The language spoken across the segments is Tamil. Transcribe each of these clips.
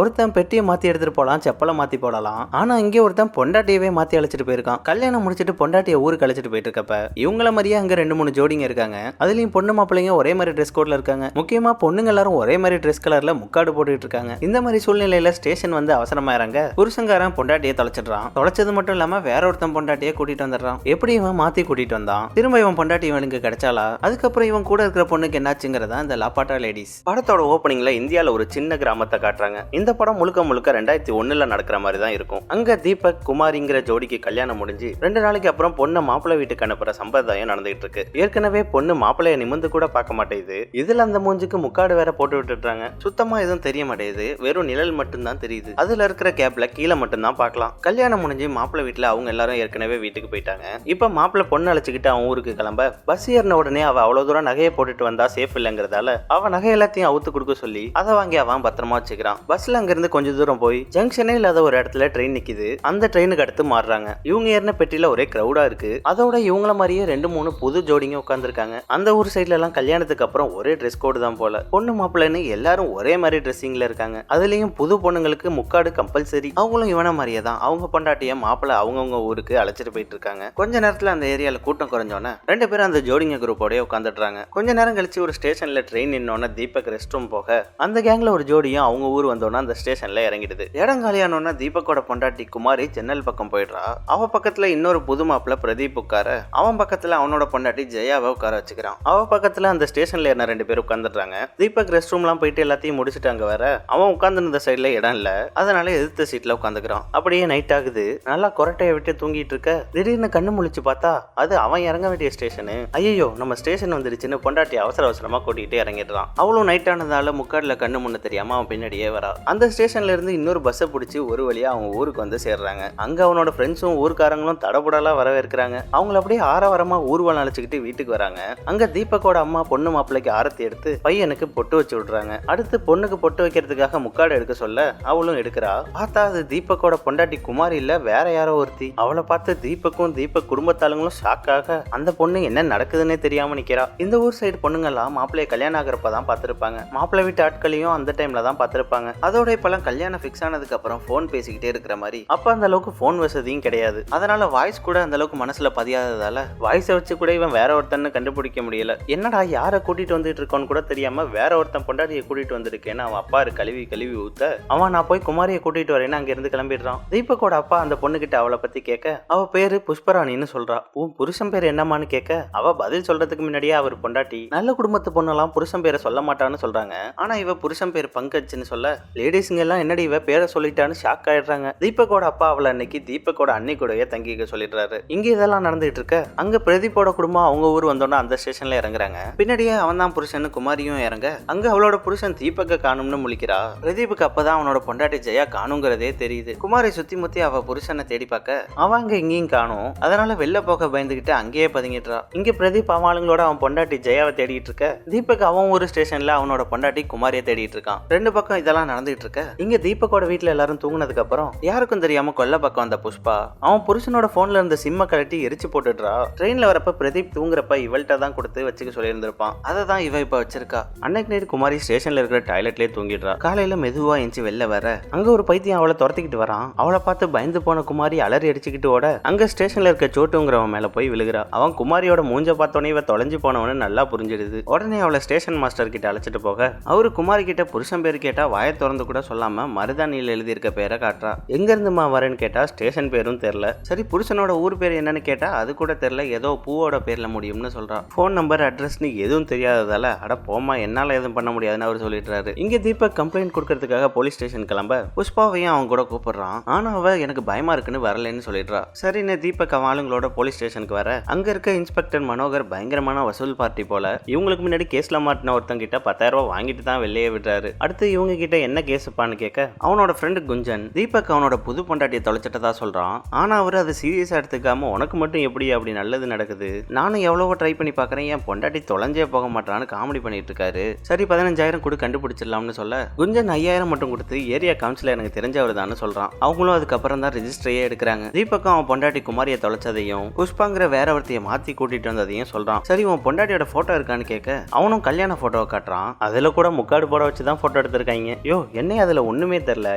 ஒருத்தன் பெட்டியை மாத்தி எடுத்துட்டு போலாம், செப்பலை மாத்தி போடலாம். ஆனா இங்கே ஒருத்தன் பொண்டாட்டியவே மாத்தி அழைச்சிட்டு போயிருக்கான். கல்யாணம் முடிச்சிட்டு பொண்டாட்டியை ஊருக்கு அழைச்சிட்டு போயிட்டு இருக்கப்ப இவங்கள மாதிரியே அங்க 2-3 ஜோடிங்க இருக்காங்க. அதுலயும் பொண்ணு மாப்பிள்ளைங்க ஒரே மாதிரி ட்ரெஸ் கோட்ல இருக்காங்க. முக்கியமா பொண்ணுங்க எல்லாரும் ஒரே மாதிரி ட்ரெஸ் கலர்ல முக்காடு போட்டுட்டு இருக்காங்க. இந்த மாதிரி சூழ்நிலையில ஸ்டேஷன் வந்து அவசரமா இறங்க புருஷங்காரன் பொண்டாட்டியை தொலைச்சிடுறான். தொலைச்சது மட்டும் இல்லாம வேற ஒருத்தன் பொண்டாட்டியை கூட்டிட்டு வந்துடுறான். எப்படி இவன் மாத்தி கூட்டிட்டு வந்தான், திரும்ப இவன் பொண்டாட்டி இவனுக்கு கிடைச்சாலா, அதுக்கப்புறம் இவன் கூட இருக்கிற பொண்ணுக்கு என்னாச்சுங்கிறதா இந்த லாபாட்டா லேடிஸ் படத்தோட ஓப்பனிங்ல இந்தியால ஒரு சின்ன கிராமத்தை காட்டுறாங்க. இந்த படம் முழுக்க முழுக்க 2001 நடக்கிற மாதிரி தான் இருக்கும். அங்க தீபக் குமாரிங்கிற ஜோடிக்கு கல்யாணம் முடிஞ்சு 2 நாளைக்கு அப்புறம் பொண்ணை மாப்பிள்ளை வீட்டுக்கு அனுப்புற சம்பிரதாயம் நடந்துகிட்டு இருக்கு. ஏற்கனவே பொண்ணு மாப்பிள்ளைய நிமிந்து கூட பார்க்க மாட்டேங்குது. இதுல அந்த மூஞ்சுக்கு முக்காடு வேற போட்டு விட்டுறாங்க. சுத்தமா எதுவும் தெரிய மாட்டேங்குது, வெறும் நிழல் மட்டும் தான் தெரியுது. அதுல இருக்கிற கேப்ல கீழே மட்டும் தான் பார்க்கலாம். கல்யாணம் முடிஞ்சு மாப்பிள்ளை வீட்டுல அவங்க எல்லாரும் ஏற்கனவே வீட்டுக்கு போயிட்டாங்க. இப்ப மாப்பிள்ளை பொண்ணு அழைச்சிக்கிட்டு அவன் ஊருக்கு கிளம்ப பஸ் ஏறின உடனே அவ அவ்வளவு தூரம் நகையை போட்டுட்டு வந்தா சேஃப் இல்லங்கிறதால அவ நகை எல்லாத்தையும் அவுத்து கொடுக்க சொல்லி அதை வாங்கி அவன் பத்திரமா வச்சுக்கிறான். பஸ்ல அங்க இருந்து கொஞ்சம் தூரம் போய் ஜங்ஷனே இல்லாத ஒரு இடத்துல ட்ரெயின் நிக்குது. அந்த ட்ரெயினுக்கு அடுத்து மாறுறாங்க. இவங்க ஏறின பெட்டியில ஒரே கிரௌடா இருக்கு. அதோட இவங்கள மாதிரியே 2-3 புது ஜோடிங்க உட்காந்துருக்காங்க. அந்த ஊர் சைட்ல எல்லாம் கல்யாணத்துக்கு அப்புறம் ஒரே ட்ரெஸ் கோடு தான் போல. பொண்ணு மாப்பிள்ளைன்னு எல்லாரும் ஒரே மாதிரி ட்ரெஸ்ஸிங்ல இருக்காங்க. அதுலயும் புது பொண்ணுங்களுக்கு முக்காடு கம்பல்சரி. அவங்களும் இவன மாதிரியே தான் அவங்க பொண்டாட்டிய மாப்பிள்ளை அவங்கவுங்க ஊருக்கு அழைச்சிட்டு போயிட்டு இருக்காங்க. கொஞ்ச நேரத்துல அந்த ஏரியால கூட்டம் குறைஞ்சோன்னே 2 பேரும் அந்த ஜோடிங்க குரூப்போடய உட்காந்துடுறாங்க. கொஞ்ச நேரம் கழிச்சு ஒரு ஸ்டேஷன்ல ட்ரெயின் நின்னோன்னா தீபக் ரெஸ்ட் ரூம் போக அந்த கேங்ல ஒரு ஜோடியும் அவங்க ஊர் வந்தோன்னா அந்த ஸ்டேஷன்ல இறங்கிடுது. இடம் காலியானோன்னா தீபக்கோட பொண்டாட்டி குமாரி ஜன்னல் பக்கம் போயிடுறா. அவ பக்கத்துல இன்னொரு புது மாப்பிள்ள பிரதீப் உட்கார, அவன் பக்கத்துல அவனோட பொண்டாட்டி ஜெயாவை உட்கார வச்சுக்கிறான். அவ பக்கத்துல அந்த ஸ்டேஷன்ல என்ன 2 பேர் உட்காந்துடுறாங்க. தீபக் ரெஸ்ட் ரூம்லாம் போயிட்டு எல்லாத்தையும் முடிச்சுட்டாங்க. வேற அவன் உட்கார்ந்து சைட்ல இடம் இல்ல, அதனால எதிர்த்த சீட்ல உட்காந்துக்கிறான். அப்படியே நைட் ஆகுது. நல்லா கொரட்டையை விட்டு தூங்கிட்டு இருக்க திடீர்னு கண்ணு முழிச்சு பார்த்தா அது அவன் இறங்க வேண்டிய ஸ்டேஷனு. ஐயோ நம்ம ஸ்டேஷன் வந்துருச்சுன்னு பொண்டாட்டி அவசர அவசரமா கூட்டிகிட்டு இறங்கிடுறான். அவளும் நைட் ஆனதால முக்காடுல கண்ணு முன்ன தெரியாம அவன் பின்னாடியே வரா. அந்த ஸ்டேஷன்ல இருந்து இன்னொரு பஸ்ஸை பிடிச்சி ஒரு வழியா அவங்க ஊருக்கு வந்து சேர்றாங்க. அங்க அவனோட ஃப்ரெண்ட்ஸும் ஊர்க்காரங்களும் தடபுடலா வரவேற்கிறாங்க. அவங்கள அப்படியே ஆரவாரமா ஊர்வலம் அழைச்சிக்கிட்டு வீட்டுக்கு வராங்க. அங்க தீபக்கோட அம்மா பொண்ணு மாப்பிள்ளைக்கு ஆரத்தி எடுத்து பையனுக்கு பொட்டு வச்சு விடுறாங்க. அடுத்து பொண்ணுக்கு பொட்டு வைக்கிறதுக்காக முக்காடு எடுக்க சொல்ல அவளும் எடுக்கிறா. பார்த்தா அது தீபக்கோட பொண்டாட்டி குமாரி இல்ல, வேற யாரோ ஒருத்தி. அவளை பார்த்து தீபக்கும் தீபக் குடும்பத்தாளுங்களும் ஷாக்காக அந்த பொண்ணு என்ன நடக்குதுன்னே தெரியாம நிக்கிறா. இந்த ஊர் சைடு பொண்ணுங்கெல்லாம் மாப்பிள்ளைய கல்யாணம் ஆகிறப்பதான் பார்த்திருப்பாங்க. மாப்பிள்ளை வீட்டு ஆட்களையும் அந்த டைம்ல தான் பார்த்திருப்பாங்க. அதோட இப்பெல்லாம் கல்யாணம் ஃபிக்ஸ் ஆனதுக்கு அப்புறம் போன் பேசிக்கிட்டே இருக்கிற மாதிரி. அப்ப அந்த அளவுக்கு போன் வசதியும் கிடையாது. அதனால வாய்ஸ் கூட அந்த அளவுக்கு மனசுல பதியாததால வாய்ஸை வச்சு கூட இவன் வேற ஒருத்தன்னு கண்டுபிடிக்க முடியல. என்னடா யாரை கூட்டிட்டு வந்துட்டு இருக்கோன்னு கூட தெரியாம வேற ஒருத்தன் பொண்டாட்டியை கூட்டிட்டு வந்திருக்கேன்னு அவன் அப்பா கழுவி கழுவி ஊத்த அவன் நான் போய் குமாரியை கூட்டிட்டு வரேன்னு அங்க இருந்து கிளம்பிடுறான். தீபக்கோட அப்பா அந்த பொண்ணுகிட்ட அவளை பத்தி கேட்க அவ பேரு புஷ்பராணின்னு சொல்றா. உன் புருஷன் பேர் என்னமான்னு கேட்க அவ பதில் சொல்றதுக்கு முன்னாடியே அவர் பொண்டாட்டி நல்ல குடும்பத்து பொண்ணெல்லாம் புருஷன் பேரை சொல்ல மாட்டான்னு சொல்றாங்க. ஆனா இவ புருஷன் பேர் பங்கஜ்னு சொல்ல லேடிஸ்ங்க எல்லாம் என்னடி இவ பேரை சொல்லிட்டான்னு ஷாக் ஆயிடுறாங்க. தீபக்கோட அப்பா அவளை அன்னைக்கு தீபக்கோட அன்னை கூடயே தங்கிக்க சொல்லிடுறாரு. இங்க இதெல்லாம் நடந்துட்டு இருக்க அங்க பிரதீப்போட குடும்பம் அவங்க ஊர் வந்தோன்னா அந்த ஸ்டேஷன்ல இறங்குறாங்க. பின்னாடியே அவன் தான் புருஷன் குமாரியும் இறங்க அங்க அவளோட புருஷன் தீபக்க காணும்னு முழிக்கிறா. பிரதீப்புக்கு அப்பதான் அவனோட பொண்டாட்டி ஜெயா காணுங்கிறதே தெரியுது. குமாரி சுத்தி முத்தி அவ புருஷனை தேடி பார்க்க அவன் அங்க இங்கேயும் காணும். அதனால வெளில போக பயந்துகிட்டு அங்கேயே பதுங்கிட்டுறா. இங்க பிரதீப் அவங்களோட அவன் பொண்டாட்டி ஜெயாவை தேடிட்டு இருக்க தீபக் அவன் ஒரு ஸ்டேஷன்ல அவனோட பொண்டாட்டி குமாரியை தேடிட்டு இருக்கான். 2 பக்கம் இதெல்லாம் நடந்துட்டு இருக்க இங்க தீபக்கோட வீட்டுல எல்லாரும் தூங்குனதுக்கு அப்புறம் யாருக்கும் தெரியாம கொல்ல பக்கம் வந்த புஷ்பா அவன் புருஷனோட போன்ல இருந்த சிம்ம கழட்டி எரிச்சு போட்டுடுறா. ட்ரெயின்ல வரப்ப பிரதீப் தூங்குறப்ப இவள்கிட்ட தான் கொடுத்து வச்சுக்க சொல்லியிருந்திருப்பான். அதை தான் இவ இப்ப வச்சிருக்கா. அன்னைக்கு நைட் குமாரி ஸ்டேஷன்ல இருக்கிற டாய்லெட்லயே தூங்கிடுறா. காலையில மெதுவா எஞ்சி வெளில வர அங்க ஒரு பைத்தியம் அவளை துரத்திக்கிட்டு வரான். அவளை பார்த்து பயந்து போன குமாரி அலறி அடிச்சுக்கிட்டு ஓட அங்க ஸ்டேஷன்ல இருக்க சோட்டுங்கிறவன் மேல போய் விழுகிறா. அவன் குமாரியோட மூஞ்ச பார்த்தோன்னே இவ தொலைஞ்சு போனவனு நல்லா புரிஞ்சிடுது. உடனே அவளை ஸ்டேஷன் மாஸ்டர் கிட்ட அழைச்சிட்டு போக அவரு குமாரி கிட்ட புருஷன் பேரு கேட்டா வாயை திறந்து கூட சொல்லாம மருதாணியில எழுதி இருக்க பேரை காட்டுறா. எங்க இருந்துமா வரேன்னு கேட்டா ஸ்டேஷன் பேரும் தெரியல. சரி புருஷனோட ஊர் பேர் என்னன்னு கேட்டா அது கூட தெரியல, ஏதோ பூவோட பேர்ல முடியும்னு சொல்றா. போன் நம்பர் அட்ரஸ்னு எதுவும் தெரியாததால அட போமா என்னால எதுவும் பண்ண முடியாதுன்னு அவர் சொல்லிடுறாரு. இங்க தீபக் கம்ப்ளைண்ட் கொடுக்கறதுக்காக போலீஸ் ஸ்டேஷன் கிளம்ப புஷ்பாவையும் அவங்க கூட கூப்பிடுறான். ஆனா அவ எனக்கு பயமா இருக்குன்னு வரலன்னு சொல்லிடுறா. சரின்னு தீபக் அவன் ஆளுங்களோட போலீஸ் ஸ்டேஷனுக்கு வர அங்க இருக்க இன்ஸ்பெக்டர் மனோகர் பயங்கரமான வசூல் பார்ட்டி போல இவங்களுக்கு முன்னாடி கேஸ்ல மாட்டின ஒருத்தன் கிட்ட 10,000 ரூபாய் வாங்கிட்டு தான் வெளியே விடுறாரு. அடுத்து இவங்க கிட்ட என்ன கேஸ்ப்பான்னு கேட்க அவனோட ஃப்ரெண்டு குஞ்சன் தீபக் அவனோட புது பொண்டாட்டியை தொலைச்சிட்டதா சொல்றான். ஆனா அவர் அதை சீரியஸா எடுத்துக்காம உனக்கு மட்டும் எப்படி அப்படி நல்லது நடக்குது, நானும் எவ்வளவோ ட்ரை பண்ணி பாக்குறேன், என் பொண்டாட்டி தொலைஞ்சே போக மாட்டான்னு காமெடி பண்ணிட்டு இருக்காரு. சரி 15,000 கூட கண்டுபிடிச்சிடலாம்னு சொல்ல குஞ்சன் 5,000 மட்டும் கொடுத்து ஏரியா கவுன்சிலர் எனக்கு தெரிஞ்சவர் தான் சொல்றான். அவங்களும் அதுக்கப்புறம் தான் ரெஜிஸ்டரையே எடுக்கிறாங்க. தீபக்கும் அவன் பொண்டாட்டி குமாரியை தொலைச்சதையும் புஷ்பாங்கிற வேற ஒருத்தைய மாத்தி கூட்டிட்டு வந்ததையும் சொல்றான். சரி உன் பொண்டாட்டியோட போட்டோ இருக்கான்னு கேட்க அவனும் கல்யாண போட்டோவை காட்டுறான். அதுல கூட முக்காடு போட வச்சுதான் போட்டோ எடுத்திருக்காங்க. யோ என்ன என்னைய அதுல ஒண்ணுமே தெரியல,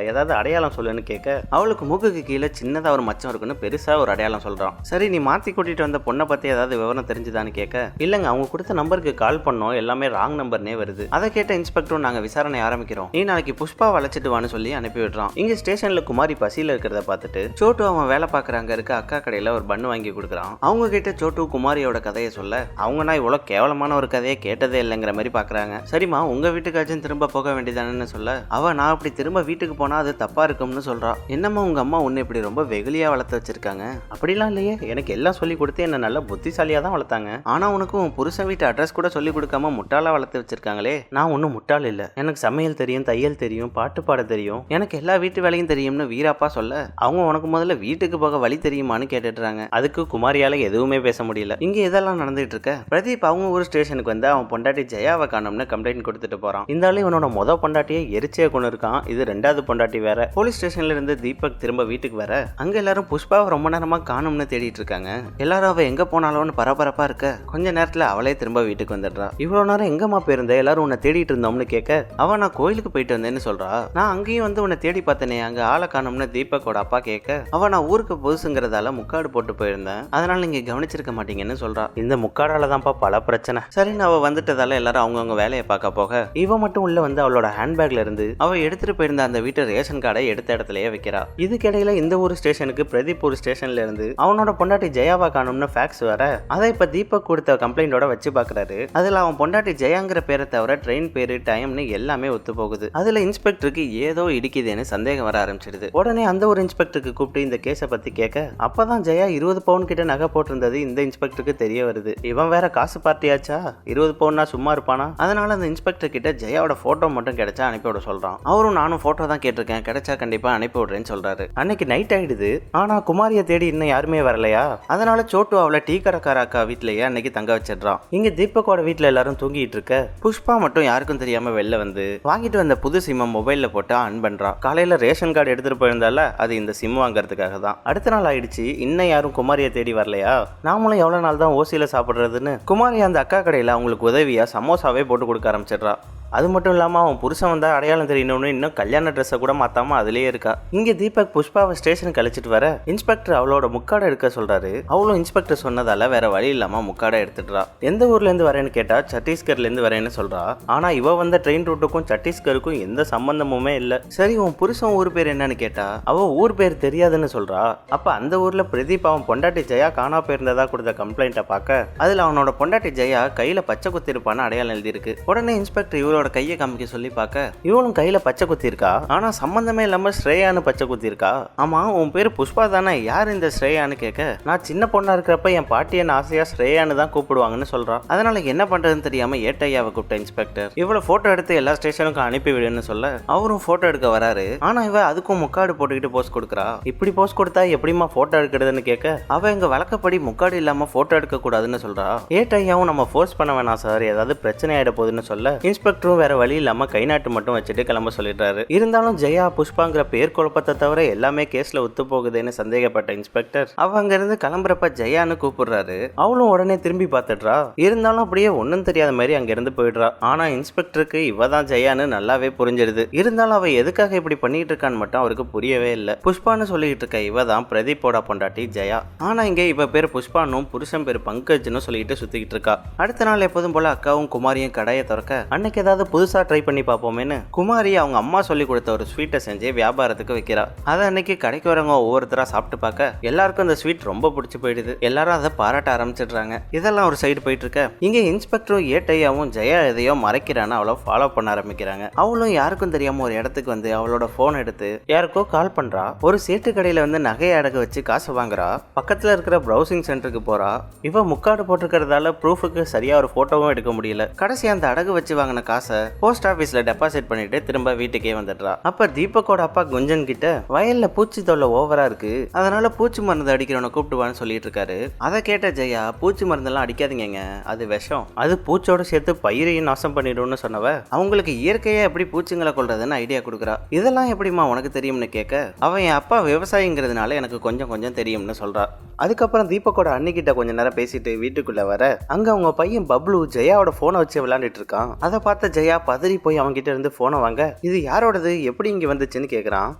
ஏதாவது அடையாளம் சொல்லுன்னு கேட்க அவளுக்கு மூக்குக்கு கீழே சின்னதா ஒரு மச்சம் இருக்குன்னு பெருசா ஒரு அடையாளம் சொல்றான். சரி நீ மாத்தி கூட்டிட்டு வந்த பொண்ணை பத்தி ஏதாவது விவரம் தெரிஞ்சுதான்னு கேட்க இல்லங்க அவங்க கொடுத்த நம்பருக்கு கால் பண்ணோம், எல்லாமே ராங் நம்பர்னே வருது. அதை கேட்ட இன்ஸ்பெக்டரும் நாங்க விசாரணை ஆரம்பிக்கிறோம், நீ நாளைக்கு புஷ்பா வளைச்சிட்டு வான்னு சொல்லி அனுப்பி விடுறான். இங்க ஸ்டேஷன்ல குமாரி பசியில இருக்கிறத பார்த்துட்டு சோட்டு அவன் வேலை பார்க்கறாங்க இருக்க அக்கா கடையில ஒரு பண்ணு வாங்கி கொடுக்குறான். அவங்க கிட்ட சோட்டு குமாரியோட கதையை சொல்ல அவங்கன்னா இவ்வளவு கேவலமான ஒரு கதையை கேட்டதே இல்லைங்கிற மாதிரி பாக்குறாங்க. சரிம்மா உங்க வீட்டுக்காச்சும் திரும்ப போக வேண்டியதானு சொல்ல அவ நான் அப்படி திரும்ப வீட்டுக்கு போனா அது தப்பா இருக்கும்னு சொல்றா. என்னம்மா உங்க அம்மா உன்னை இப்படி ரொம்ப வெகுலியா வளர்த்து வச்சிருக்காங்க? அப்படிலாம் இல்லையே, எனக்கு எல்லாம் சொல்லி கொடுத்து என்ன நல்ல புத்திசாலியா தான் வளர்த்தாங்க. ஆனா உனக்கு உன் புருஷன் வீட்டு அட்ரஸ் கூட சொல்லி கொடுக்காம முட்டாளா வளர்த்து வச்சிருக்காங்களே. நான் ஒன்னும் முட்டாள் இல்ல, எனக்கு சமையல் தெரியும், தையல் தெரியும், பாட்டு பாட தெரியும், எனக்கு எல்லா வீட்டு வேலையும் தெரியும்னு வீராப்பா சொல்ல அவங்க உனக்கு முதல்ல வீட்டுக்கு போக வழி தெரியுமான்னு கேட்டுட்டுறாங்க. அதுக்கு குமாரியால எதுவுமே பேச முடியல. இங்க இதெல்லாம் நடந்துட்டு இருக்க பிரதீப் அவங்க ஒரு ஸ்டேஷனுக்கு வந்து அவன் பொண்டாட்டி ஜெயாவை காணோம்னு கம்ப்ளைண்ட் கொடுத்துட்டு போறான். இந்த ஆளு இவனோட மொத பொண்டாட்டியை எரிச்சே கொண்டு இருக்கான், இது ரெண்டாவது பொண்டாட்டி வேற. போலீஸ் ஸ்டேஷன்ல இருந்து தீபக் திரும்ப வீட்டுக்கு வர அங்க எல்லாரும் புஷ்பாவை ரொம்ப நேரமா காணும்னு தேடிட்டு இருக்காங்க. எல்லாரும் அவ எங்க போனாலும் பரபரப்பா இருக்க கொஞ்ச நேரத்துல அவளே திரும்ப வீட்டுக்கு வந்துடுறா. இவ்வளவு நேரம் எங்கம்மா போயிருந்த, எல்லாரும் உன்னை தேடிட்டு இருந்தோம்னு கேட்க அவ நான் கோயிலுக்கு போயிட்டு வந்தேன்னு சொல்றா. நான் அங்கேயும் வந்து உன்னை தேடி பார்த்தனே, அங்க ஆளை காணும்னு தீபக்கோட அப்பா கேட்க அவ நான் ஊருக்கு புதுசுங்கிறதால முக்காடு போட்டு போயிருந்தேன், அதனால நீங்க கவனிச்சிருக்க மாட்டீங்கன்னு சொல்றா. இந்த முக்காடால தான்ப்பா பல பிரச்சனை. சரின்னு அவ வந்துட்டதால எல்லாரும் அவங்கவுங்க வேலையை பார்க்க போக இவ மட்டும் உள்ள வந்து அவளோட ஹேண்ட்பேக்ல இருந்து அவ எடுத்துட்டு போயிருந்த அந்த வீட்டு ரேஷன் கார்டை எடுத்த இடத்துலயே வைக்கிறா. இதுக்கிடையில இந்த ஒரு ஸ்டேஷனுக்கு பிரதீப் ஒரு ஸ்டேஷன்ல இருந்து அவனோட பொண்டாட்டி ஜெயாவா காணும்னு ஃபேக்ஸ் வர அதை இப்ப தீபக் கொடுத்த கம்ப்ளைண்டோட வச்சு பாக்குறாரு. அதுல அவன் பொண்டாட்டி ஜெயாங்கிற பேரை தவிர ட்ரெயின் பேரு டைம்னு எல்லாமே ஒத்து போகுது. அதுல இன்ஸ்பெக்டருக்கு ஏதோ இடிக்குதுன்னு சந்தேகம் வர ஆரம்பிச்சிடுது. உடனே அந்த ஒரு இன்ஸ்பெக்டருக்கு கூப்பிட்டு இந்த கேஸை பத்தி கேட்க அப்பதான் ஜெயா 20 பவுன் கிட்ட நகை போட்டிருந்தது இந்த இன்ஸ்பெக்டருக்கு தெரிய வருது. இவன் வேற காசு பார்ட்டியாச்சா, 20 பவுன்னா சும்மா இருப்பானா? அதனால அந்த இன்ஸ்பெக்டர் கிட்ட ஜெயாவோட போட்டோ மட்டும் கிடைச்சா அனுப்பிவிட சொல்றான். அவரும் நானும் போட்டோ தான் கேட்டிருக்கேன், கிடைச்சா கண்டிப்பா அனுப்பி விடுறேன்னு சொல்றாரு. அன்னைக்கு நைட் ஆயிடுது, ஆனா குமாரியை தேடி இன்னும் யாருமே வரலையா. அதனால சோட்டு அவளை டீ கடைக்கார அக்கா வீட்லயே அன்னைக்கு தங்க வச்சிடுறான். இங்க தீபக்கோட வீட்டுல எல்லாரும் தூங்கிட்டு இருக்க புஷ்பா மட்டும் யாருக்கும் தெரியாம வெளில வந்து வாங்கிட்டு வந்த புது சிம்ம மொபைல்ல போட்டு ஆன் பண்றா. காலையில ரேஷன் கார்டு எடுத்துட்டு போயிருந்தால அது இந்த சிம் வாங்கறதுக்காக தான். அடுத்த நாள் ஆயிடுச்சு, இன்னும் யாரும் குமாரியை தேடி வரலையா, நாமளும் எவ்வளவு நாள் தான் ஓசியில சாப்பிடுறதுன்னு குமாரி அந்த அக்கா கடையில அவங்களுக்கு உதவியா சமோசாவே போட்டு கொடுக்க ஆரம்பிச்சிடுறா. அது மட்டும் இல்லாமல் அவன் புருஷன் வந்தா அடையாளம் தெரியணும்னு இன்னும் கல்யாண ட்ரெஸ்ஸை கூட மாத்தாம அதுலயே இருக்கா. இங்க தீபக் புஷ்பாவை ஸ்டேஷனுக்கு அழைச்சிட்டு வர இன்ஸ்பெக்டர் அவளோட முக்காடை எடுக்க சொல்றாரு. அவளும் இன்ஸ்பெக்டர் சொன்னதால வேற வழி இல்லாம முக்காடை எடுத்துடுறா. எந்த ஊர்ல இருந்து வரேன்னு கேட்டா சத்தீஸ்கர்ல இருந்து வரேன்னு சொல்றா. ஆனா இவ வந்த ட்ரெயின் ரூட்டுக்கும் சத்தீஸ்கருக்கும் எந்த சம்பந்தமுமே இல்ல. சரி உன் புருஷன் ஊர் பேர் என்னன்னு கேட்டா அவ ஊர் பேர் தெரியாதுன்னு சொல்றா. அப்ப அந்த ஊர்ல பிரதீப் அவன் பொண்டாட்டி ஜெயா காணா போயிருந்ததா கொடுத்த கம்ப்ளைண்ட்டை பார்க்க அதுல அவனோட பொண்டாட்டி ஜெயா கையில பச்சை குத்தி இருப்பான்னு அடையாளம் எழுதி இருக்கு. உடனே இன்ஸ்பெக்டர் இவளோட கையை காமிக்க சொல்லி பார்க்க இவளும் கையில பச்சை குத்தி இருக்கா. ஆனா சம்பந்தமே இல்லாம ஸ்ரேயான்னு பச்சை குத்தி இருக்கா. ஆமா உன் பேரு புஷ்பா தானே, யார் இந்த ஸ்ரேயான்னு கேட்க நான் சின்ன பொண்ணா இருக்கிறப்ப என் பாட்டி என்ன ஆசையா ஸ்ரேயான்னு தான் கூப்பிடுவாங்கன்னு சொல்றா. அதனால என்ன பண்றதுன்னு தெரியாம ஏட்டையாவை கூப்பிட்ட இன்ஸ்பெக்டர் இவ்வளவு போட்டோ எடுத்து எல்லா ஸ்டேஷனுக்கும் அனுப்பி விடுன்னு சொல்ல அவரும் போட்டோ எடுக்க வராரு. ஆனா இவ அதுக்கும் முக்காடு போட்டுக்கிட்டு போஸ்ட் கொடுக்குறா. இப்படி போஸ்ட் கொடுத்தா எப்படிமா போட்டோ எடுக்கிறதுன்னு கேட்க அவ எங்க வழக்கப்படி முக்காடு இல்லாம போட்டோ எடுக்க கூடாதுன்னு சொல்றா. ஏட்டையாவும் நம்ம ஃபோர்ஸ் பண்ண வேணாம் சார், ஏதாவது பிரச்சனை ஆயிட போகுதுன்னு சொல்ல இன்ஸ்பெக்டரும் வேற வழி இல்லாம கை நாட்டு மட்டும் வச்சுட்டு கிளம்ப சொல்லிடுறாரு. இருந்தாலும் ஜெயா புஷ்பாங்கிற பேர் குழப்பத்தை தவிர எல்லாமே கேஸ்ல ஒத்து போகுதுன்னு சந்தேகப்பட்ட இன்ஸ்பெக்டர் அவ அங்க இருந்து கிளம்புறப்ப ஜெயான்னு கூப்பிடுறாரு. அவளும் உடனே திரும்பி பார்த்துடுறா. இருந்தாலும் அப்படியே ஒன்னும் தெரியாத மாதிரி அங்க இருந்து போயிடுறா. ஆனா இன்ஸ்பெக்டருக்கு இவ தான் ஜெயான்னு நல்லாவே புரிஞ்சிருது. இருந்தாலும் அவ எதுக்காக இப்படி பண்ணிட்டு இருக்கான்னு மட்டும் அவருக்கு புரியவே இல்லை. புஷ்பான்னு சொல்லிட்டு இருக்க இவ தான் பிரதீப்போட பொண்டாட்டி ஜெயா. ஆனா இங்க இவ பேர் புஷ்பானும் புருஷன் பேர் பங்கஜ்னு சொல்லிட்டு சுத்திக்கிட்டு இருக்கா. அடுத்த நாள் எப்போதும் போல அக்காவும் குமாரியும் கடையை திறக்க அன்னைக்கு ஏதாவது புதுசா ட்ரை பண்ணி பார்ப்போமேன்னு குமாரி அவங்க அம்மா சொல்லி கொடுத்த ஒரு ஸ்வீட்டை செஞ்சு வியாபாரத்துக்கு வைக்கிறா. அதை அன்னைக்கு கடைக்கு வரவங்க ஒவ்வொருத்தரா சாப்பிட்டு பார்க்க எல்லாருக்கும் அந்த ஸ்வீட் ரொம்ப பிடிச்சி போயிடுது. எல்லாரும் அதை பாராட்ட ஆரம்பிச்சிடுறாங்க. இதெல்லாம் ஒரு சைடு போயிட்டு இருக்க இங்க இன்ஸ்பெக்டரும் ஏட்டையாவும் ஜெயா எதையோ மறைக்கிறான்னு அவளை ஃபாலோ பண்ண ஆரம்பிக்கிறாங்க. அவளும் யாருக்கும் தெரியாம ஒரு இடத்துக்கு வந்து அவளோட போன் எடுத்து யாருக்கோ கால் பண்றா. ஒரு சேட்டு கடையில வந்து நகையை அடகு வச்சு காசு வாங்குறா. பக்கத்துல இருக்கிற ப்ரௌசிங் சென்டருக்கு போறா. இவ முக்காடு போட்டிருக்கிறதால ப்ரூஃபுக்கு சரியா ஒரு போட்டோவும் எடுக்க முடியல. கடைசி அந்த அடகு வச்சு வாங்கின காசை போஸ்ட் ஆபீஸ்ல டெபாசிட் பண்ணிட்டு திரும்ப வீட்டுக்கே வந்துடுறா. அப்ப தீபக்கோட அப்பா குஞ்சன் கிட்ட வயல்ல பூச்சி தொல்லை ஓவரா இருக்கு, அதனால பூச்சி மருந்து அடிக்கிறவனை கூப்பிட்டுவான்னு சொல்லிட்டு இருக்காரு. அதை கேட்ட ஜெயா பூச்சி மருந்தெல்லாம் அடிக்காதீங்க, அது விஷம், அது பூச்சோட சேர்த்து பயிரையும் நாசம் பண்ணிடும்னு சொன்னவ அவங்களுக்கு இயற்கையா எப்படி பூச்சிங்களை கொள்றதுன்னு ஐடியா கொடுக்குறா. இதெல்லாம் எப்படிமா உனக்கு தெரியும்னு கேட்க அவன் என் அப்பா விவசாயிங்கிறதுனால எனக்கு கொஞ்சம் கொஞ்சம் தெரியும்னு சொல்றா. அதுக்கப்புறம் தீபக்கோட அண்ணிக்கிட்ட கொஞ்ச நேரம் பேசிட்டு வீட்டுக்குள்ள வர அங்க அவங்க பையன் பப்ளு ஜெயாவோட போனை வச்சு விளையாண்டுட்டு இருக்கான். அதை பார்த்த ஜெயா பதறி போய் அவன் கிட்ட இருந்து போனை வாங்க இது யாரோடது எப்படி இங்க வந்துச்சுன்னு கேக்குறான்.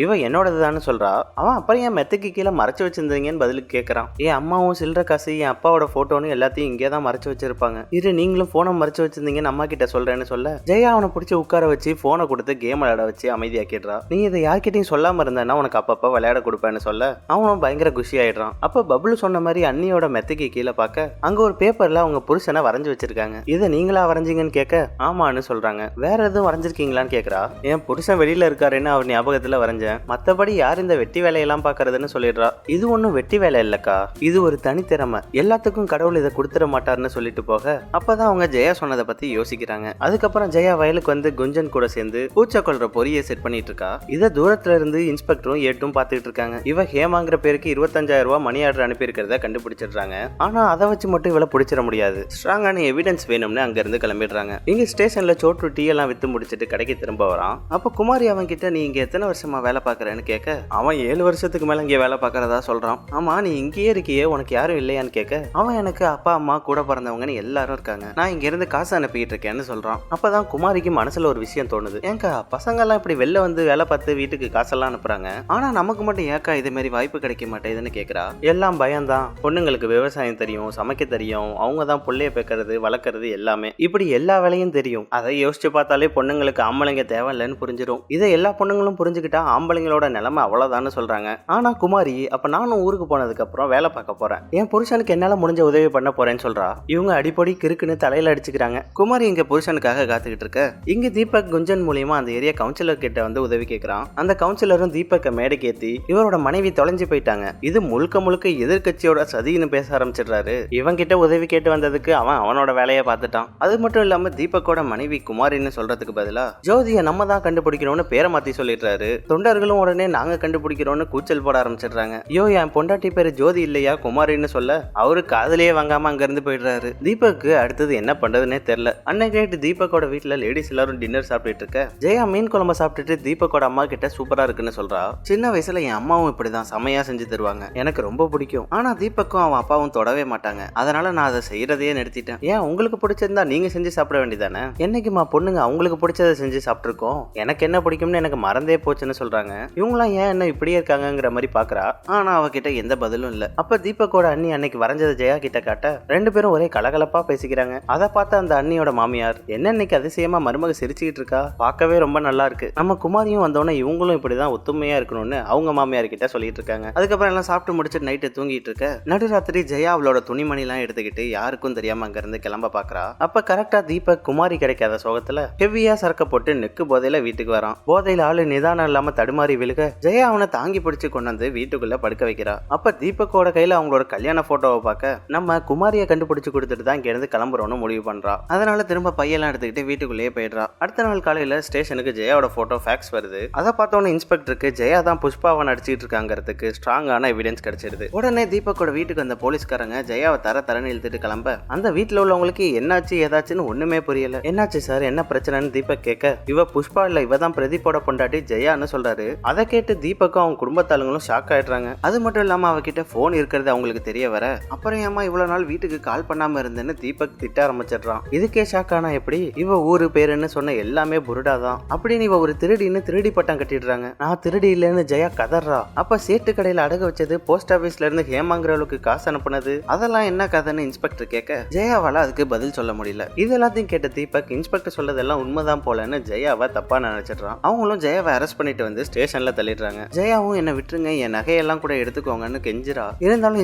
இவன் என்னோடதுதான்னு சொல்றா. அவன் அப்புறம் என் மெத்தைக்கு கீழே மறைச்சு வச்சிருந்தீங்கன்னு பதிலுக்கு கேட்கறான். என் அம்மாவும் சில்லற காசு என் அப்பாவோட போட்டோன்னு எல்லாத்தையும் இங்கே தான் மறைச்சு வச்சிருப்பாங்க. இரு நீங்களும் போனை மறைச்சு வச்சிருந்தீங்கன்னு அம்மா கிட்ட சொல்றேன்னு சொல்ல ஜெயா அவனை பிடிச்சி உட்கார வச்சு போனை கொடுத்து கேம் விளையாட வச்சு அமைதியாக்கிடுறா. நீ இதை யார்கிட்டையும் சொல்லாம இருந்தேன்னா உனக்கு அப்பப்ப விளையாட கொடுப்பேன்னு சொல்ல அவனும் பயங்கர குஷி ஆயிடுறான். அப்ப பப்ளு சொன்ன மாதிரி அண்ணியோட மெத்தைக்கு கீழே பார்க்க அங்க ஒரு பேப்பர்ல அவங்க புருஷனை வரைஞ்சு வச்சிருக்காங்க. இதை நீங்களா வரைஞ்சீங்கன்னு கேட்க ஆமான்னு சொல்றாங்க. வேற எதுவும் வரைஞ்சிருக்கீங்களான்னு கேக்குறா. என் புருஷன் வெளியில இருக்காருன்னு அவர் ஞாபகத்துல வரைஞ்சேன், மத்தபடி யார் இந்த வெட்டி வேலையெல்லாம் பாக்குறதுன்னு சொல்லிடுறா. இது ஒன்னும் வெட்டி வேலை இல்லக்கா, இது ஒரு தனித்திறமை, எல்லாத்துக்கும் கடவுள் இதை கொடுத்துட மாட்டாருன்னு சொல்லிட்டு போக அப்பதான் அவங்க ஜெயா சொன்னதை பத்தி யோசிக்கிறாங்க. அதுக்கப்புறம் ஜெயா வயலுக்கு வந்து குஞ்சன் கூட சேர்ந்து பூச்சை கொள்ற பொரியை செட் பண்ணிட்டு இருக்கா. இதை தூரத்துல இருந்து இன்ஸ்பெக்டரும் ஏட்டும் பாத்துட்டு இருக்காங்க. இவ ஹேமாங்கிற பேருக்கு 25,000 ரூபாய் மணி ஆர்டர் அனுப்பி இருக்கிறத கண்டுபிடிச்சிடுறாங்க. ஆனா அதை வச்சு மட்டும் இவளை பிடிச்சிட முடியாது, ஸ்ட்ராங்கான எவிடன்ஸ் வேணும்னு அங்க இருந்து கிளம்பிடுறாங்க. இங்க ஸ்டேஷன்ல சோற்று டீ எல்லாம் வித்து முடிச்சிட்டு கடைக்கு திரும்ப வரான். அப்ப குமாரி அவன் கிட்ட நீ இங்க எத்தனை வருஷமா வேலை பாக்குறேன்னு கேட்க அவன் 7 வருஷத்துக்கு மேல இங்க வேலை பாக்குறதா சொல்றான். ஆமா நீ இங்கேயே இருக்கியே, உனக்கு யாரும் இல்லையான்னு கேட்க அவன் எனக்கு அப்பா அம்மா கூட பிறந்தவங்கன்னு எல்லாரும் இருக்காங்க, நான் இங்க இருந்து காசு அனுப்பிட்டு இருக்கேன்னு சொல்றான். அப்பதான் குமாரிக்கு மனசுல ஒரு விஷயம் தோணுது. ஏங்கா பசங்க எல்லாம் இப்படி வெளில வந்து வேலை பார்த்து வீட்டுக்கு காசெல்லாம் அனுப்புறாங்க, ஆனா நமக்கு மட்டும் ஏக்கா இதே மாதிரி வாய்ப்பு கிடைக்க மாட்டேதுன்னு கேக்குறா. எல்லாம் பயம்தான், பொண்ணுங்களுக்கு விவசாயம் தெரியும், சமைக்க தெரியும், அவங்க தான் புள்ளைய பேக்கிறது வளர்க்கறது எல்லாமே, இப்படி எல்லா வேலையும் தெரியும். அதை யோசிச்சு பார்த்தாலே பொண்ணுங்களுக்கு ஆம்பளைங்க தேவையில்லைன்னு புரிஞ்சிடும். இதை எல்லா பொண்ணுங்களும் புரிஞ்சுக்கிட்டா ஆம்பளைங்களோட நிலைமை அவ்வளவுதான்னு சொல்றாங்க. ஆனா குமாரி அப்ப நானும் ஊருக்கு போனதுக்கு அப்புறம் வேலை பார்க்க போறேன், என் புருஷனுக்கு என்னால முடிஞ்ச உதவி பண்ண போறேன்னு சொல்றா. இவங்க அடிப்படி கிறுக்குன்னு தலையில அடிச்சுக்கிறாங்க. குமாரி இங்க புருஷனுக்காக காத்துக்கிட்டு இருக்க இங்க தீபக் குஞ்சன் மூலியமா அந்த ஏரியா கவுன்சிலர் கிட்ட வந்து உதவி கேட்கிறான். அந்த கவுன்சிலரும் தீபக்க மேடைக்கு ஏத்தி இவரோட மனைவி தொலைஞ்சு போயிட்டாங்க, இது முழுக்க முழுக்க எதிர்கட்சியோட சதின்னு பேச ஆரம்பிச்சிடுறாரு. இவன் கிட்ட உதவி கேட்டு வந்ததுக்கு அவன் அவனோட வேலையை பார்த்துட்டான். அது மட்டும் இல்லாம தீபக்கோட மனைவி குமாரின்னு சொல்றதுக்கு பதிலா ஜோதியை நம்ம தான் கண்டுபிடிக்கணும்னு பேரை மாத்தி சொல்லிடுறாரு. தொண்டர்களும் உடனே நாங்க கண்டுபிடிக்கிறோம்னு கூச்சல் போட ஆரம்பிச்சிடுறாங்க. ஐயோ என் பொண்டாட்டி பேரு ஜோதி இல்லையா குமாரின்னு சொல்ல அவரு காதலியே வாங்காம அங்க இருந்து போயிடுறாரு. தீபக்கு அடுத்தது என்ன பண்றதுன்னே தெரியல. அன்னைக்கு நைட்டு தீபக்கோட வீட்டுல லேடிஸ் எல்லாரும் டின்னர் சாப்பிட்டு இருக்க ஜெயா மீன் குழம்பு சாப்பிட்டுட்டு தீபக்கோட அம்மா கிட்ட சூப்பரா இருக்குன்னு சொல்றா. சின்ன வயசுல என் அம்மாவும் இப்படிதான் செமையா செஞ்சு தருவாங்க, எனக்கு ரொம்ப பிடிக்கும். ஆனா தீபக்கும் அவன் அப்பாவும் தொடவே மாட்டாங்க, அதனால நான் அதை செய்யறதையே நிறுத்திட்டேன். ஏன் உங்களுக்கு பிடிச்சிருந்தா நீங்க செஞ்சு சாப்பிட வேண்டியதானே, என்னைக்குமா பொண்ணுங்க அவங்களுக்கு பிடிச்சதை செஞ்சு சாப்பிட்டுருக்கோம், எனக்கு என்ன பிடிக்கும்னு எனக்கு மறந்தே போச்சுன்னு சொல்றாங்க. இவங்களாம் ஏன் என்ன இப்படியே இருக்காங்கிற மாதிரி பாக்குறா. ஆனா அவகிட்ட எந்த பதிலும் இல்ல. அப்ப தீபக்கோட அண்ணி அன்னைக்கு வரைஞ்சதை ஜெயா கிட்ட காட்ட ரெண்டு பேரும் ஒரே கலகலப்பா பேசிக்கிறாங்க. அதை பார்த்த அந்த அண்ணியோட மாமியார் என்ன இன்னைக்கு அதிசயமா மருமக சிரிச்சுக்கிட்டு இருக்கா, பார்க்கவே ரொம்ப நல்லா இருக்கு, நம்ம குமாரியும் வந்தோடனே இவங்களும் இப்படிதான் ஒத்துமையா இருக்கணும்னு அவங்க மாமியார் கிட்ட சொல்லிட்டு இருக்காங்க. அதுக்கப்புறம் எல்லாம் சாப்பிட்டு முடிச்சுட்டு நைட்டு தூங்கிட்டு இருக்க நடுராத்திரி ஜெயா அவளோட துணிமணி எல்லாம் எடுத்துக்கிட்டு யாருக்கும் தெரியாம அங்க இருந்து கிளம்ப பாக்குறா. அப்ப கரெக்டா தீபக் குமாரி கிடைக்காத சோகத்துல ஹெவியா சரக்க போட்டு நெக்கு போதையில வீட்டுக்கு வரான். போதையில ஆளு நிதானம் இல்லாம தடுமாறி விழுக ஜெயா அவனை தாங்கி பிடிச்சு கொண்டு வந்து வீட்டுக்குள்ள படுக்க வைக்கிறா. அப்ப தீபக்கோட கையில அவங்களோட கல்யாண போட்டோவை பார்க்க நம்ம குமாரியை கண்டுபிடிச்சு கொடுத்துட்டு தான் இங்க இருந்து கிளம்புறோம்னு முடிவு பண்றா. அதனால திரும்ப பையெல்லாம் எடுத்துக்கிட்டு வீட்டுக்குள்ளேயே போயிடுறா. அடுத்த நாள் காலையில ஸ்டேஷனுக்கு ஜெயாவோட போட்டோ ஃபேக்ஸ் வருது. அதை பார்த்தோன்னு இன்ஸ்பெக்டருக்கு ஜெயா தான் புஷ்பாவை நடிச்சிட்டு இருக்காங்கிறதுக்கு ஸ்ட்ராங்கான எவிடன்ஸ் கிடைச்சிருது. உடனே தீபக்கோட வீட்டுக்கு வந்த போலீஸ்காரங்க ஜெயாவை தரன்னு இழுத்துட்டு கிளம்ப அந்த வீட்டுல உள்ளவங்களுக்கு என்னாச்சு ஏதாச்சுன்னு ஒண்ணுமே புரியல. என்னாச்சு சார் என்ன பிரச்சனைன்னு தீபக் கேட்க இவ புஷ்பா இல்ல இவ தான் பிரதீப்போட பொண்டாட்டி ஜெயான்னு சொல்றாரு. அதை கேட்டு தீபக்கும் அவங்க குடும்பத்தாளுங்களும் ஷாக் ஆயிடுறாங்க. அது மட்டும் இல்லாம அவகிட்ட போன் இருக்கிறது அவங்களுக்கு தெரிய வர அப்புறம் ஏமா இவ்வளவு நாள் வீட்டுக்கு கால் பண்ணாம இருந்தேன்னு தீபக் திட்ட ஆரம்பிச்சிடுறான். இதுக்கே ஷாக் ஆனா எப்படி, இவ ஊரு பேருன்னு சொன்ன எல்லாமே புருடாதான் அப்படின்னு இவ ஒரு திருடின்னு திருடி பட்டம் கட்டிடுறாங்க. நான் திருடி இல்லைன்னு ஜெயா கதறா. அப்ப சேட்டு கடையில அடகு வச்சது, போஸ்ட் ஆபீஸ்ல இருந்து ஹேமாங்கிறவளுக்கு காசு அனுப்புனது, அதெல்லாம் என்ன கதைன்னு இன்ஸ்பெக்டர் கேட்க ஜெயாவால அதுக்கு பதில் சொல்ல முடியல. இது எல்லாத்தையும் கேட்ட தீபக் இன்ஸ்பெக்டர் சொல்லதெல்லாம் உண்மைதான் போலன்னு ஜெயாவை தப்பா நினைச்சிடுறான். அவங்களும் ஜெயாவை அரெஸ்ட் பண்ணிட்டு வந்து ஸ்டேஷன்ல தள்ளிடுறாங்க. ஜெயாவும் என்ன விட்டுருங்க, என் நகையெல்லாம் கூட எடுத்துக்கோங்கன்னு கெஞ்சிரா. இருந்தாலும்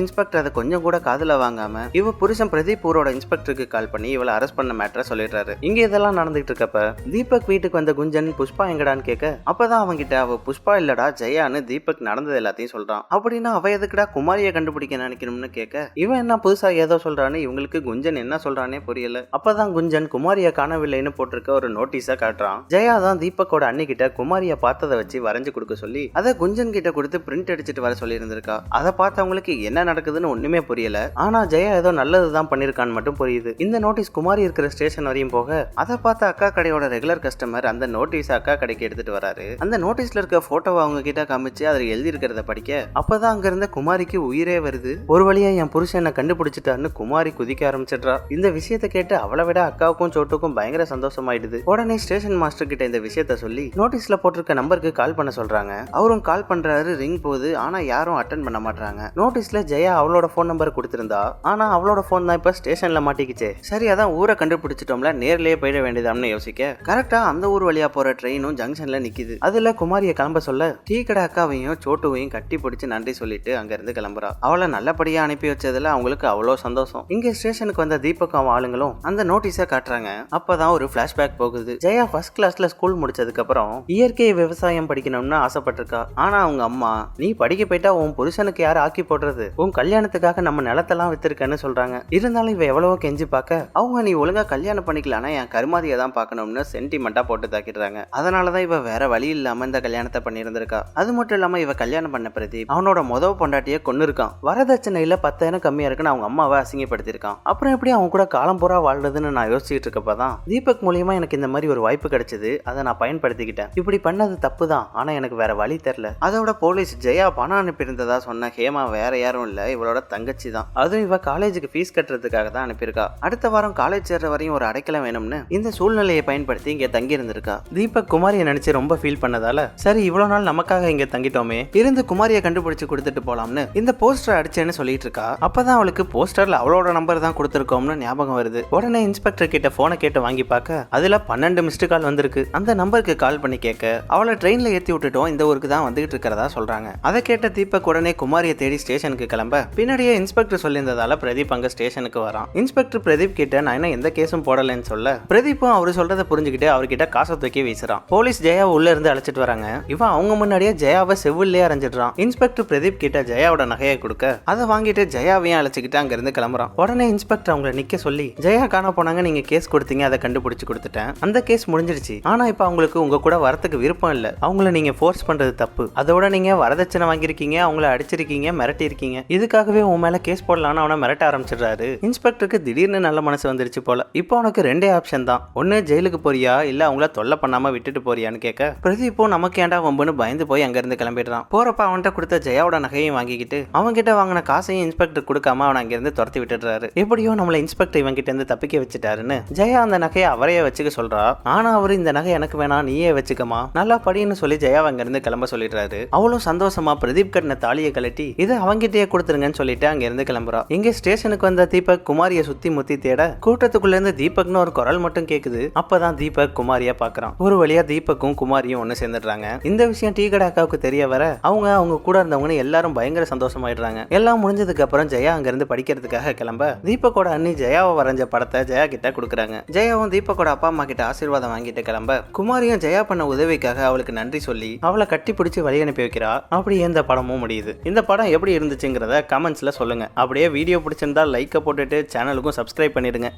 இன்ஸ்பெக்டர் அதை கொஞ்சம் கூட காதுல வாங்காம இவ புருஷன் பிரதீப் ஊரோட இன்ஸ்பெக்டருக்கு கால் பண்ணி இவளை அரெஸ்ட் பண்ண மேட்டரை சொல்லிடுறாரு. இங்க இதெல்லாம் நடந்துட்டு இருக்கப்ப தீபக் வீட்டுக்கு வந்த குஞ்சன் புஷ்பா எங்கடான்னு கேட்க அப்பதான் அவங்கிட்ட அவ புஷ்பா இல்லடா ஜெயான்னு தீபக் நடந்தது எல்லாத்தையும் சொல்றான். அப்படின்னா அவ எதுக்குடா குமாரியை கண்டுபிடிக்க நினைக்கணும்னு கேட்க இவன் என்ன புதுசா ஏதோ சொல்றான்னு இவங்களுக்கு குஞ்சன் என்ன சொல்றானே புரியல. அப்பதான் குஞ்சன் குமாரியை காணவில்லைன்னு போட்டிருக்க ஒரு நோட்டீஸா காட்டுறான். ஜெயா தான் தீபக்கோட அண்ணி கிட்ட குமாரியை பார்த்ததை வச்சு வரைஞ்சு கொடுக்க சொல்லி அதை குஞ்சன் கிட்ட கொடுத்து பிரிண்ட் அடிச்சுட்டு வர சொல்லி இருந்திருக்கா. அதை பார்த்தவங்களுக்கு என்ன நடக்குதுன்னு ஒண்ணுமே புரியல. ஆனா ஜெயா ஏதோ நல்லதுதான் பண்ணிருக்கான்னு மட்டும் புரியுது. இந்த நோட்டீஸ் குமாரி இருக்கிற ஸ்டேஷன் வரையும் போக அதை பார்த்த அக்கா கடையோட ரெகுலர் கஸ்டமர் அந்த நோட்டீஸ் அக்கா கடைக்கு எடுத்துட்டு வராரு. அந்த நோட்டீஸ்ல இருக்க போட்டோவை அவங்க கிட்ட காமிச்சு அதில் எழுதி இருக்கிறத படிக்க அப்பதான் அங்க இருந்த குமாரிக்கு உயிரே வருது. ஒரு வழியா என் புருஷன் என்ன கண்டுபிடிச்சிட்டாருன்னு குமாரி குதிக்க ஆரம்பிச்சிடுறா. இந்த விஷயத்தை கேட்டு அவளை விட அக்காவுக்கும் சோட்டுக்கும் பயங்கர சந்தோஷமாயிடுது. உடனே ஸ்டேஷன் மாஸ்டர் கிட்ட இந்த விஷயத்த சொல்லி நோட்டீஸ்ல போட்டிருக்க நம்பருக்கு கால் பண்ண சொல்றாங்க. அவரும் கால் பண்றாரு, ரிங் போகுது. ஆனா யாரும் அட்டென்ட் பண்ண மாட்டாங்க. நோட்டீஸ்ல ஜெயா அவளோட போன் நம்பர் கொடுத்திருந்தா, ஆனா அவளோட போன் தான் இப்ப ஸ்டேஷன்ல மாட்டிக்கிச்சே. சரி, அதான் ஊரை கண்டுபிடிச்சிட்டோம்ல, நேர்லயே போயிட வேண்டியதாம்னு யோசிக்க கரெக்டா அந்த ஊர் வழியா போற ட்ரெயினும் ஜங்ஷன்ல நிக்குது. அதுல குமாரிய கிளம்ப சொல்ல டீ கடை அக்காவையும் சோட்டுவையும் கட்டி பிடிச்சு நன்றி சொல்லிட்டு அங்க இருந்து கிளம்புறா. அவளை நல்லபடியா அனுப்பி வச்சதுல அவங்களுக்கு அவ்வளோ சந்தோஷம். இங்க ஸ்டேஷனுக்கு வந்த தீபக்கும் ஆளுங்களும் அந்த நோட்டீஸை காட்டுறாங்க. அப்பதான் ஒரு பிளாஷ்பேக் போகுது. ஜெயா ஃபர்ஸ்ட் கிளாஸ்ல ஸ்கூல் முடிச்சதுக்கு அப்புறம் இயற்கை விவசாயம் படிக்கணும்னு ஆசைப்பட்டிருக்கா. ஆனா அவங்க அம்மா, நீ படிக்க போயிட்டா உன் புருஷனுக்கு யாரு ஆக்கி போடுறது, உன் கல்யாணத்துக்காக நம்ம நிலத்தெல்லாம் வித்திருக்கன்னு சொல்றாங்க. இருந்தாலும் இவ எவ்வளவோ கெஞ்சி பார்க்க அவங்க, நீ ஒழுங்கா கல்யாணம் பண்ணிக்கலாம்னா என் கருமாதியை தான் பார்க்கணும்னு சென்டிமெண்டா போட்டு தாக்கிடுறாங்க. அதனாலதான் இவ வேற வழி இல்லாம இந்த கல்யாணத்தை பண்ணியிருந்திருக்கா. அது மட்டும் இல்லாம இவ கல்யாணம் பண்ண பிரதீப் அவனோட முதல் பொண்டாட்டிய கொன்னு இருக்கான். வரதட்சணையில 10,000 கம்மியா இருக்குன்னு அவங்க அம்மாவை அசிங்கப்படுத்திருக்கான். அப்புறம் எப்படி அவங்க கூட காலம் பூரா வாழ்றதுன்னு நான் யோசிச்சுட்டு இருக்கப்பதான் தீபக் மூலியமா எனக்கு இந்த மாதிரி ஒரு வாய்ப்பு கிடைச்சது. அதை நான் பயன்படுத்திக்கிட்டேன். இப்படி பண்ணது தப்பு தான், ஆனா எனக்கு வேற வழி தெரியல. அதோட போலீஸ் ஜெயா பணம் அனுப்பியிருந்ததா சொன்ன ஹேமா வேற யாரும் இல்ல, இவளோட தங்கச்சி தான். அதுவும் இவ காலேஜுக்கு ஃபீஸ் கட்டுறதுக்காக தான் அனுப்பியிருக்கா. அடுத்த வாரம் காலேஜ் சேர்ற வரையும் ஒரு அடைக்கலம் வேணும்னு இந்த சூழ்நிலையை பயன்படுத்தி இங்க தங்கி இருந்திருக்கா. தீபக் குமாரியை நினைச்சு ரொம்ப ஃபீல் பண்ணதால, சரி இவ்வளவு நாள் நமக்காக இங்க தங்கிட்டோமே, இருந்து குமாரியை கண்டுபிடிச்சு கொடுத்துட்டு போலாம்னு இந்த போஸ்டர் அடிச்சேன்னு சொல்லிட்டு இருக்கா. அப்பதான் அவளுக்கு போஸ்டர்ல அவளோட நம்பர் தான் கொடுத்திருக்கோம்னு ஞாபகம் வருது. உடனே இன்ஸ்பெக்டர் கிட்ட போனை கேட்டு வாங்கி பார்க்க அதுல 12 மிஸ்டு கால் வந்திருக்கு. அந்த நம்பருக்கு கால் பண்ணி கேட்க அவளை ட்ரெயின்ல ஏத்தி விட்டுட்டோம், இந்த ஊருக்கு தான் வந்துகிட்டு இருக்கிறதா சொல்றாங்க. அதை கேட்ட தீபக் உடனே குமாரியை தேடி ஸ்டேஷனுக்கு கிளம்ப பின்னாடியே இன்ஸ்பெக்டர் சொல்லியிருந்ததால பிரதீப் அங்க ஸ்டேஷனுக்கு வரான். இன்ஸ்பெக்டர் பிரதீப் கிட்ட நான் என்ன எந்த கேஸும் போடலன்னு சொல்ல பிரதீப்பும் அவரு சொல்றதை புரிஞ்சுக்கிட்டு அவர்கிட்ட காசை தூக்கி வீசுறான். போலீஸ் ஜெயா உள்ள இருந்து அழைச்சிட்டு வராங்க. இவன் அவங்க முன்னாடியே ஜெயாவை செவிலே அரைஞ்சிடுறான். இன்ஸ்பெக்டர் பிரதீப் கிட்ட ஜெயாவோட நகையை கொடுக்க அதை வாங்கிட்டு ஜெயாவையும் அழைச்சிக்கிட்டு அங்க இருந்து கிளம்புறான். உடனே இன்ஸ்பெக்டர் அவங்களை நிக்க சொல்லி, ஜெயா காண போனாங்க, நீங்க கேஸ் கொடுத்தீங்க, அதை கண்டுபிடிச்சு கொடுத்துட்டேன், அந்த கேஸ் முடிஞ்சிருச்சு. ஆனா இப்ப அவங்களுக்கு உங்க கூட வரத்துக்கு விருப்பம் இல்ல, அவங்கள நீங்க ஃபோர்ஸ் பண்றது தப்பு. அதோட நீங்க வரதட்சணை வாங்கிருக்கீங்க, அவங்கள அடிச்சிருக்கீங்க, மிரட்டி இருக்கீங்க, இதுக்காகவே உன் மேல கேஸ் போடலான்னு அவனை மிரட்ட ஆரம்பிச்சிடுறாரு. இன்ஸ்பெக்டருக்கு திடீர்னு நல்ல மனசு வந்துருச்சு போல. இப்போ உனக்கு ரெண்டே ஆப்ஷன் தான், ஒன்னு ஜெயிலுக்கு போறியா இல்ல அவங்கள தொல்லை பண்ணாம விட்டுட்டு போறியான்னு கேட்க பிரதீப்பும் நமக்கு ஏண்டா வம்புன்னு பயந்து போய் அங்க இருந்து கிளம்பிடுறான். போறப்ப அவன்கிட்ட கொடுத்த ஜெயாவோட நகையும் வாங்கிக்கிட்டு அவன்கிட்ட வாங்கின காசையும் இன்ஸ்பெக்டர் கொடுக்காம அவன் அங்கிருந்து துரத்தி விட்டுறாரு. எப்படியோ நம்மள இன்ஸ்பெக்டர் இவங்கிட்ட இருந்து தப்பிக்க வச்சுட்டாருன்னு ஜெயா அந்த நகையை அவரையே வச்சுக்க சொல்றா. ஆனா அவரு, இந்த நகை எனக்கு வேணாம், நீயே வச்சுக்கமா, நல்லா படின்னு சொல்லி ஜெயாவை அங்க இருந்து கிளம்ப சொல்லிடுறாரு. அவளும் சந்தோஷமா பிரதீப் கட்டின தாலியை கழட்டி இதை அவங்கிட்டயே கொடுத்துருங்கன்னு சொல்லிட்டு அங்க இருந்து கிளம்புறா. இங்க ஸ்டேஷனுக்கு வந்த தீபக் குமாரியை சுத்தி முத்தி தேட கூட்டத்துக்குள்ள இருந்து தீபக்னு ஒரு குரல் மட்டும் கேக்குது. அப்பதான் தீபக் குமாரியா பாக்குறான். ஒரு வழியா தீபக்கும் குமாரியும் ஒண்ணு சேர்ந்துடுறாங்க. இந்த விஷயம் டீ கடை அக்காவுக்கு தெரிய வர அவங்க கூட இருந்தவங்க எல்லாரும் பயங்கர சந்தோஷமாயிடுறாங்க. எல்லாம் முடிஞ்சதுக்கு அப்புறம் ஜெயா அங்க இருந்து படிக்கிறதுக்காக கிளம்ப தீபக்கோட அண்ணி ஜெயாவை வரைஞ்ச படத்தை ஜெயா கிட்ட கொடுக்குறாங்க. ஜெயாவும் தீபக்கோட அப்பா அம்மா கிட்ட ஆசீர்வாதம் வாங்கிட்டு கிளம்ப குமாரியும் ஜெயா பண்ண உதவிக்காக அவளுக்கு நன்றி சொல்லி அவளை கட்டி பிடிச்சி வழி அனுப்பி வைக்கிறா. அப்படி இந்த படமும் முடியுது. இந்த படம் எப்படி இருந்துச்சுங்கிறத கமெண்ட்ஸ்ல சொல்லுங்க. அப்படியே வீடியோ பிடிச்சிருந்தா லைக்கை போட்டுட்டு சேனலுக்கும் சப்ஸ்கிரைப் பண்ணிடுங்க.